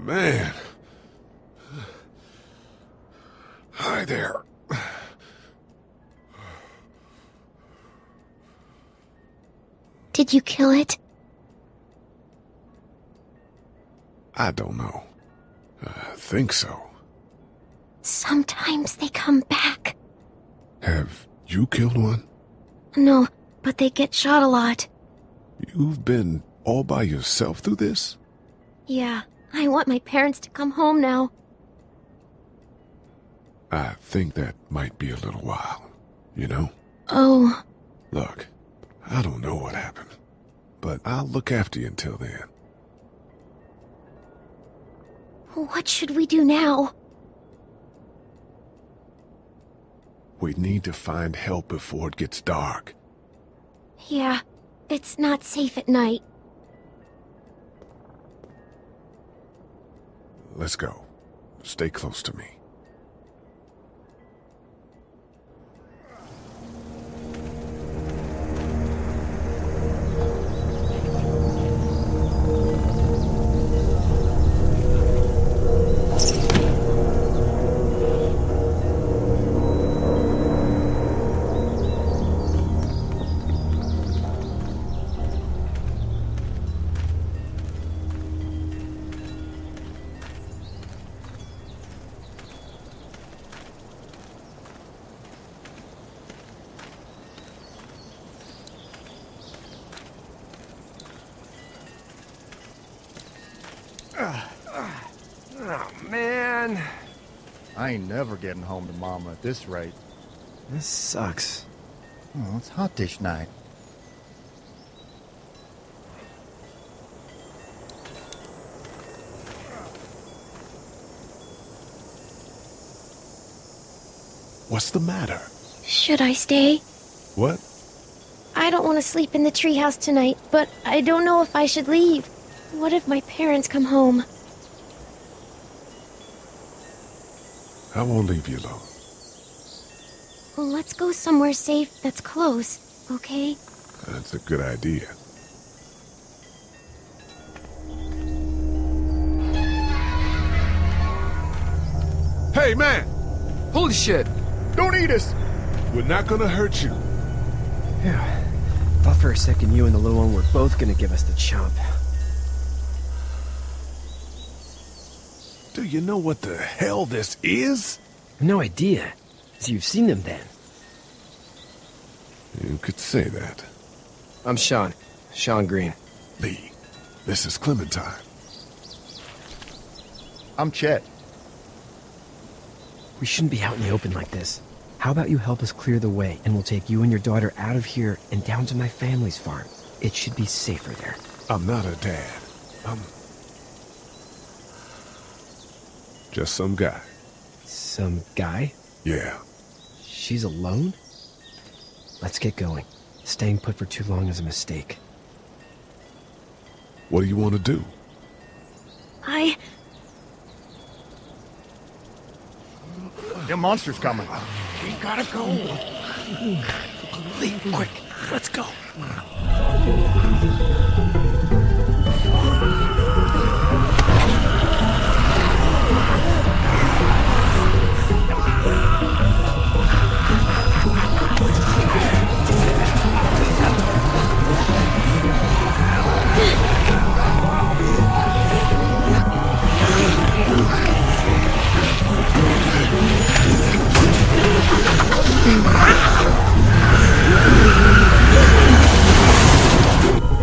man. Hi there. Did you kill it? I don't know. I think so. Sometimes they come back. Have you killed one? No, but they get shot a lot. You've been all by yourself through this? Yeah, I want my parents to come home now. I think that might be a little while, you know? Oh. Look, I don't know what happened, but I'll look after you until then. What should we do now? We need to find help before it gets dark. Yeah, it's not safe at night. Let's go. Stay close to me. Oh, man. I ain't never getting home to Mama at this rate. This sucks. Oh, it's hot dish night. What's the matter? Should I stay? What? I don't want to sleep in the treehouse tonight, but I don't know if I should leave. What if my parents come home? I won't leave you alone. Well, let's go somewhere safe that's close, okay? That's a good idea. Hey, man! Holy shit. Don't eat us! We're not gonna hurt you. Yeah. Thought for a second you and the little one were both gonna give us the chomp. Do you know what the hell this is? No idea. So you've seen them then? You could say that. I'm Sean. Sean Green. Lee, this is Clementine. I'm Chet. We shouldn't be out in the open like this. How about you help us clear the way, and we'll take you and your daughter out of here and down to my family's farm. It should be safer there. I'm not a dad. I'm just some guy. Some guy? Yeah. She's alone? Let's get going. Staying put for too long is a mistake. What do you want to do? Them monster's coming. We gotta go. Lee, quick, let's go.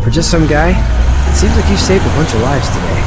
For just some guy, it seems like you saved a bunch of lives today.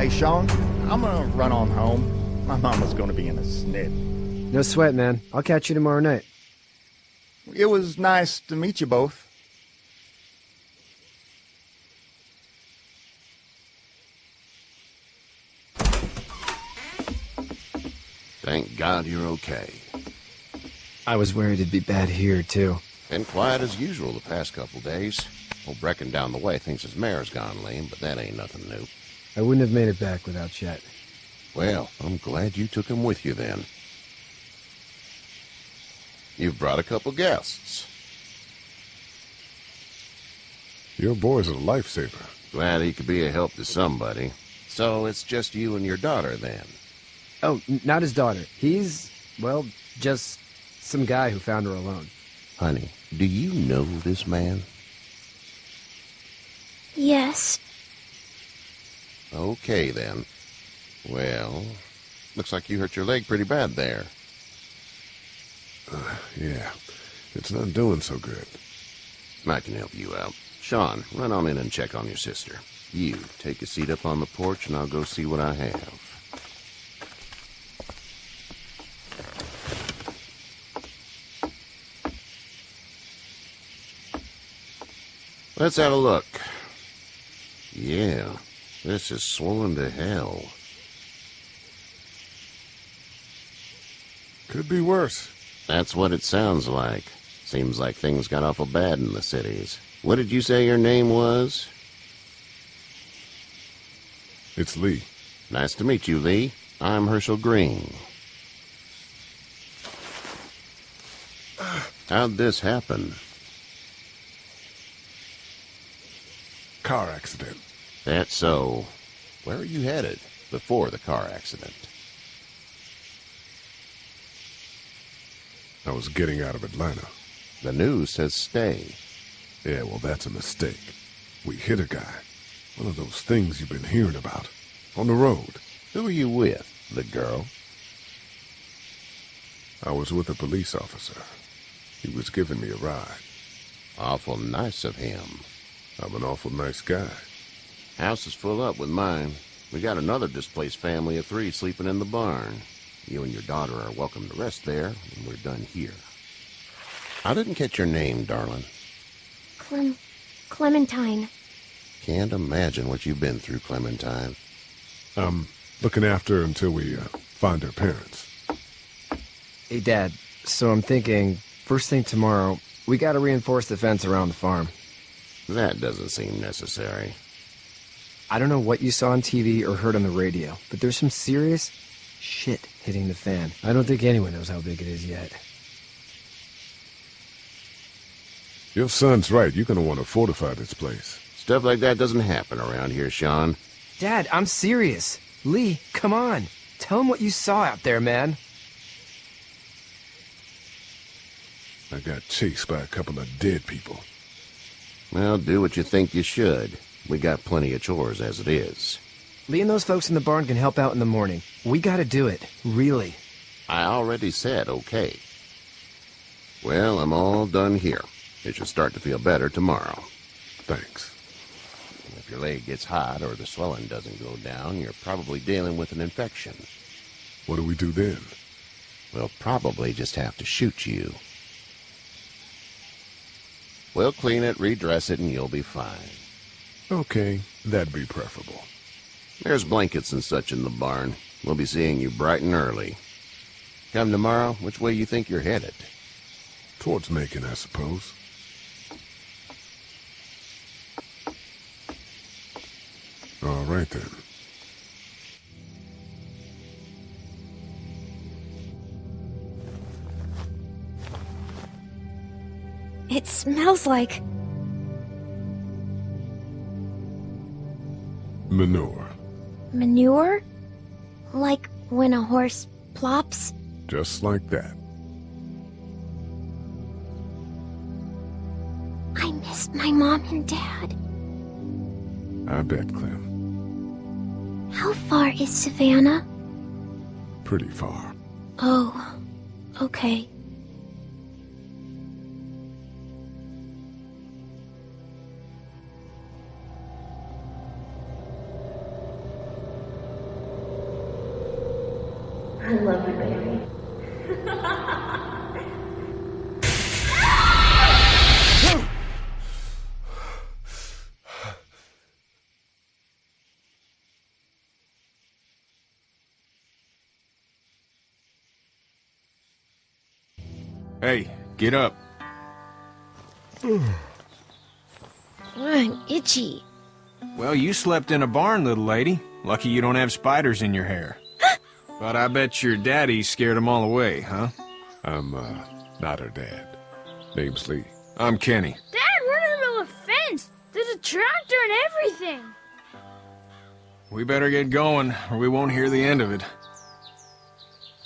Hey, Sean, I'm gonna run on home. My mama's gonna be in a snit. No sweat, man. I'll catch you tomorrow night. It was nice to meet you both. Thank God you're okay. I was worried it'd be bad here, too. Been quiet as usual the past couple days. Old Brecken down the way thinks his mare's gone lame, but that ain't nothing new. I wouldn't have made it back without Chet. Well, I'm glad you took him with you then. You've brought a couple guests. Your boy's a lifesaver. Glad he could be a help to somebody. So it's just you and your daughter then? Oh, not his daughter. He's, well, just some guy who found her alone. Honey, do you know this man? Yes. Okay, then. Well, looks like you hurt your leg pretty bad there. Yeah, it's not doing so good. I can help you out. Sean, run on in and check on your sister. You, take a seat up on the porch and I'll go see what I have. Let's have a look. Yeah, this is swollen to hell. Could be worse. That's what it sounds like. Seems like things got awful bad in the cities. What did you say your name was? It's Lee. Nice to meet you, Lee. I'm Herschel Green. How'd this happen? Car accident. That's so. Where are you headed before the car accident? I was getting out of Atlanta. The news says stay. Yeah, well, that's a mistake. We hit a guy. One of those things you've been hearing about. On the road. Who are you with? The girl? I was with a police officer. He was giving me a ride. Awful nice of him. I'm an awful nice guy. House is full up with mine. We got another displaced family of 3 sleeping in the barn. You and your daughter are welcome to rest there, and we're done here. I didn't catch your name, darling. Clementine. Can't imagine what you've been through, Clementine. I'm looking after her until we find her parents. Hey, Dad, so I'm thinking, first thing tomorrow, we gotta reinforce the fence around the farm. That doesn't seem necessary. I don't know what you saw on TV or heard on the radio, but there's some serious shit hitting the fan. I don't think anyone knows how big it is yet. Your son's right. You're gonna want to fortify this place. Stuff like that doesn't happen around here, Sean. Dad, I'm serious. Lee, come on. Tell him what you saw out there, man. I got chased by a couple of dead people. Well, do what you think you should. We got plenty of chores as it is. Lee and those folks in the barn can help out in the morning. We gotta do it. Really. I already said okay. Well, I'm all done here. It should start to feel better tomorrow. Thanks. If your leg gets hot or the swelling doesn't go down, you're probably dealing with an infection. What do we do then? We'll probably just have to shoot you. We'll clean it, redress it, and you'll be fine. Okay, that'd be preferable. There's blankets and such in the barn. We'll be seeing you bright and early. Come tomorrow, which way you think you're headed? Towards Macon, I suppose. All right, then. It smells like... Manure. manure? Like when a horse plops? Just like that. I missed my mom and dad. I bet, Clem. How far is Savannah? Pretty far. Oh, okay. love you, baby. Hey, get up. I'm itchy. Well, you slept in a barn, little lady. Lucky you don't have spiders in your hair. But I bet your daddy scared them all away, huh? I'm, not her dad. Name's Lee. I'm Kenny. Dad, we're in the middle of a fence. There's a tractor and everything. We better get going, or we won't hear the end of it.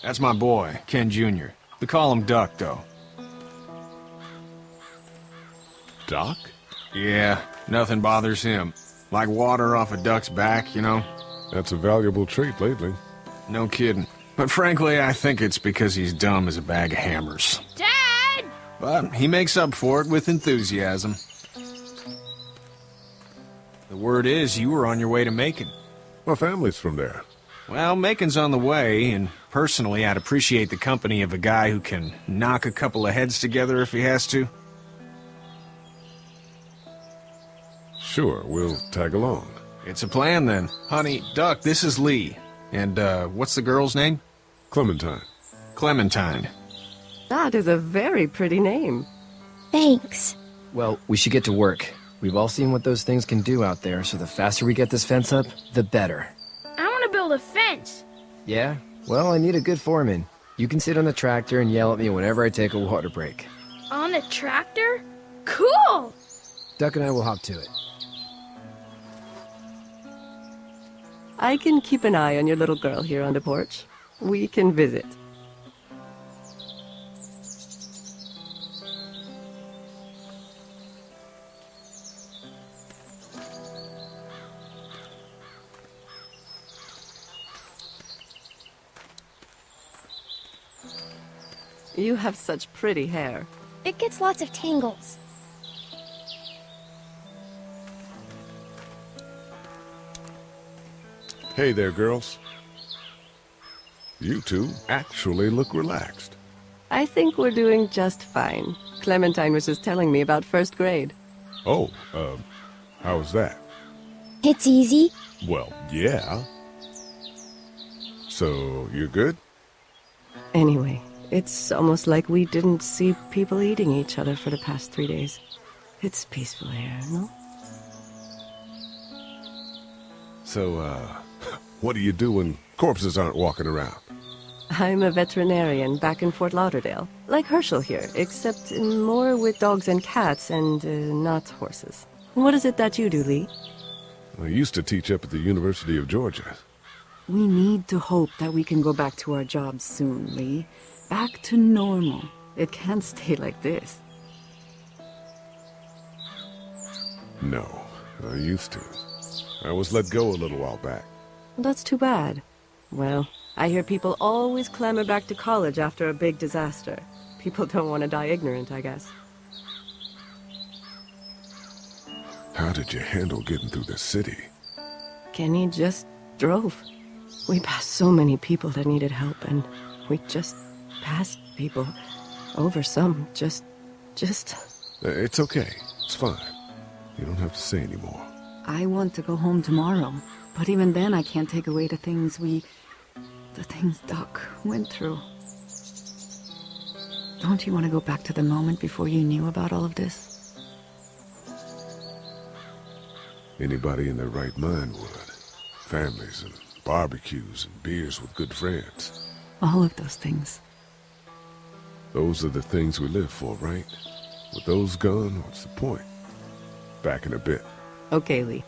That's my boy, Ken Jr. We call him Duck, though. Doc? Yeah, nothing bothers him. Like water off a duck's back, you know? That's a valuable trait lately. No kidding. But frankly, I think it's because he's dumb as a bag of hammers. Dad! But he makes up for it with enthusiasm. The word is you were on your way to Macon. My family's from there. Well, Macon's on the way, and personally, I'd appreciate the company of a guy who can knock a couple of heads together if he has to. Sure, we'll tag along. It's a plan, then. Honey, Duck, this is Lee. And, what's the girl's name? Clementine. Clementine. That is a very pretty name. Thanks. Well, we should get to work. We've all seen what those things can do out there, so the faster we get this fence up, the better. I want to build a fence. Yeah? Well, I need a good foreman. You can sit on the tractor and yell at me whenever I take a water break. On the tractor? Cool! Duck and I will hop to it. I can keep an eye on your little girl here on the porch. We can visit. You have such pretty hair. It gets lots of tangles. Hey there, girls. You two actually look relaxed. I think we're doing just fine. Clementine was just telling me about first grade. Oh, how was that? It's easy. Well, yeah. So, you're good? Anyway, it's almost like we didn't see people eating each other for the past 3 days. It's peaceful here, no? So, what do you do when corpses aren't walking around? I'm a veterinarian back in Fort Lauderdale. Like Herschel here, except more with dogs and cats and not horses. What is it that you do, Lee? I used to teach up at the University of Georgia. We need to hope that we can go back to our jobs soon, Lee. Back to normal. It can't stay like this. No, I used to. I was let go a little while back. That's too bad. Well, I hear people always clamor back to college after a big disaster. People don't want to die ignorant, I guess. How did you handle getting through the city? Kenny just drove. We passed so many people that needed help, and we just passed people. Over some, just... It's okay. It's fine. You don't have to say anymore. I want to go home tomorrow, but even then I can't take away the things Doc went through. Don't you want to go back to the moment before you knew about all of this? Anybody in their right mind would. Families and barbecues and beers with good friends. All of those things. Those are the things we live for, right? With those gone, what's the point? Back in a bit. Okay, Lee.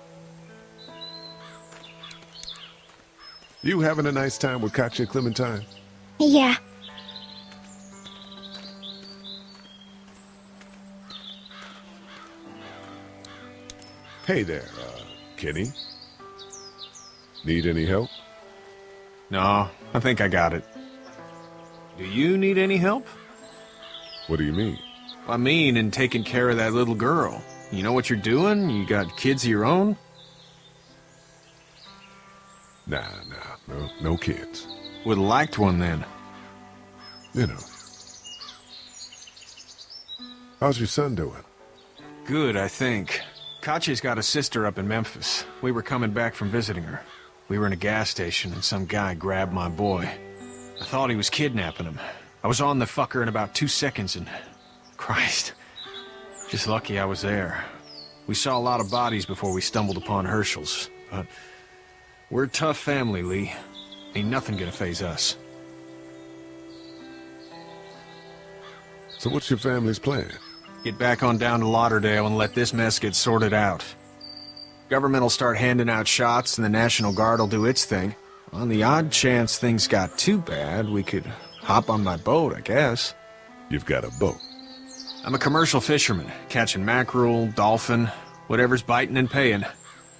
You having a nice time with Katya, Clementine? Yeah. Hey there, Kenny. Need any help? No, I think I got it. Do you need any help? What do you mean? I mean, in taking care of that little girl. You know what you're doing? You got kids of your own? Nah, no kids. Would've liked one then. You know. How's your son doing? Good, I think. Katya's got a sister up in Memphis. We were coming back from visiting her. We were in a gas station and some guy grabbed my boy. I thought he was kidnapping him. I was on the fucker in about 2 seconds and... Christ. Just lucky I was there. We saw a lot of bodies before we stumbled upon Herschel's, but... We're a tough family, Lee. Ain't nothing gonna faze us. So what's your family's plan? Get back on down to Lauderdale and let this mess get sorted out. Government will start handing out shots and the National Guard will do its thing. On the odd chance things got too bad, we could hop on my boat, I guess. You've got a boat. I'm a commercial fisherman, catching mackerel, dolphin, whatever's biting and paying.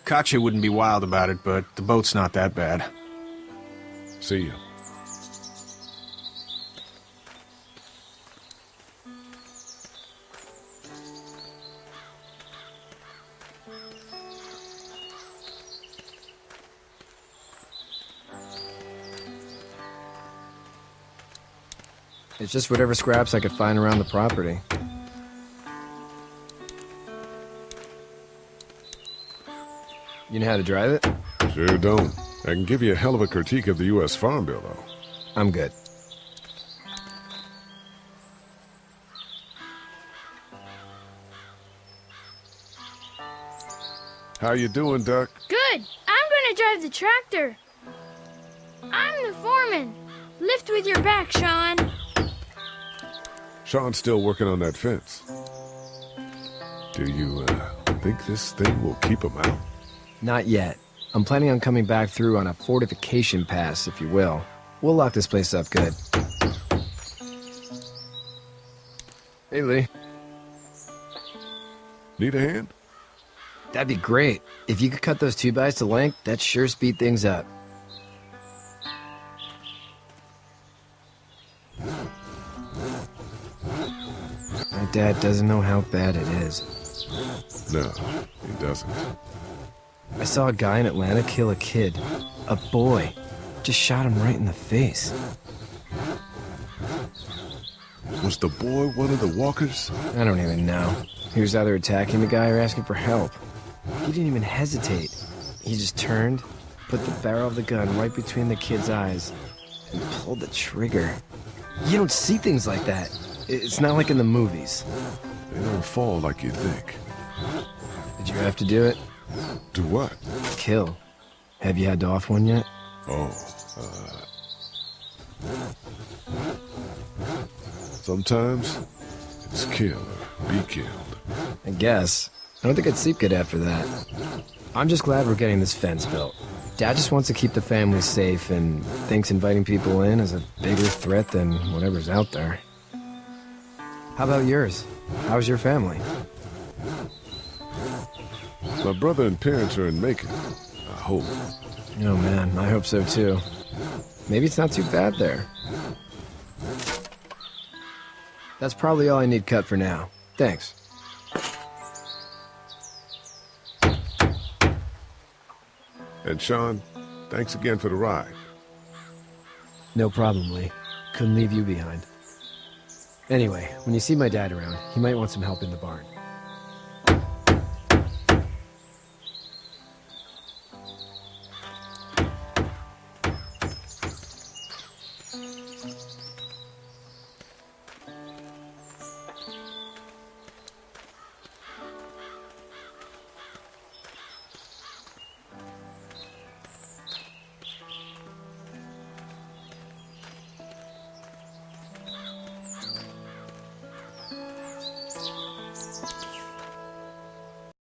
Katya wouldn't be wild about it, but the boat's not that bad. See you. It's just whatever scraps I could find around the property. You know how to drive it? Sure don't. I can give you a hell of a critique of the U.S. Farm Bill, though. I'm good. How you doing, Duck? Good. I'm gonna drive the tractor. I'm the foreman. Lift with your back, Sean. Sean's still working on that fence. Do you, think this thing will keep him out? Not yet. I'm planning on coming back through on a fortification pass, if you will. We'll lock this place up good. Hey, Lee. Need a hand? That'd be great. If you could cut those 2x to length, that'd sure speed things up. My dad doesn't know how bad it is. No, he doesn't. I saw a guy in Atlanta kill a kid. A boy. Just shot him right in the face. Was the boy one of the walkers? I don't even know. He was either attacking the guy or asking for help. He didn't even hesitate. He just turned, put the barrel of the gun right between the kid's eyes, and pulled the trigger. You don't see things like that. It's not like in the movies. They don't fall like you think. Did you have to do it? Do what? Kill. Have you had to off one yet? Oh, sometimes it's kill or be killed. I guess. I don't think I'd sleep good after that. I'm just glad we're getting this fence built. Dad just wants to keep the family safe and thinks inviting people in is a bigger threat than whatever's out there. How about yours? How's your family? My brother and parents are in Macon. I hope. Oh man, I hope so too. Maybe it's not too bad there. That's probably all I need cut for now. Thanks. And Sean, thanks again for the ride. No problem, Lee. Couldn't leave you behind. Anyway, when you see my dad around, he might want some help in the barn.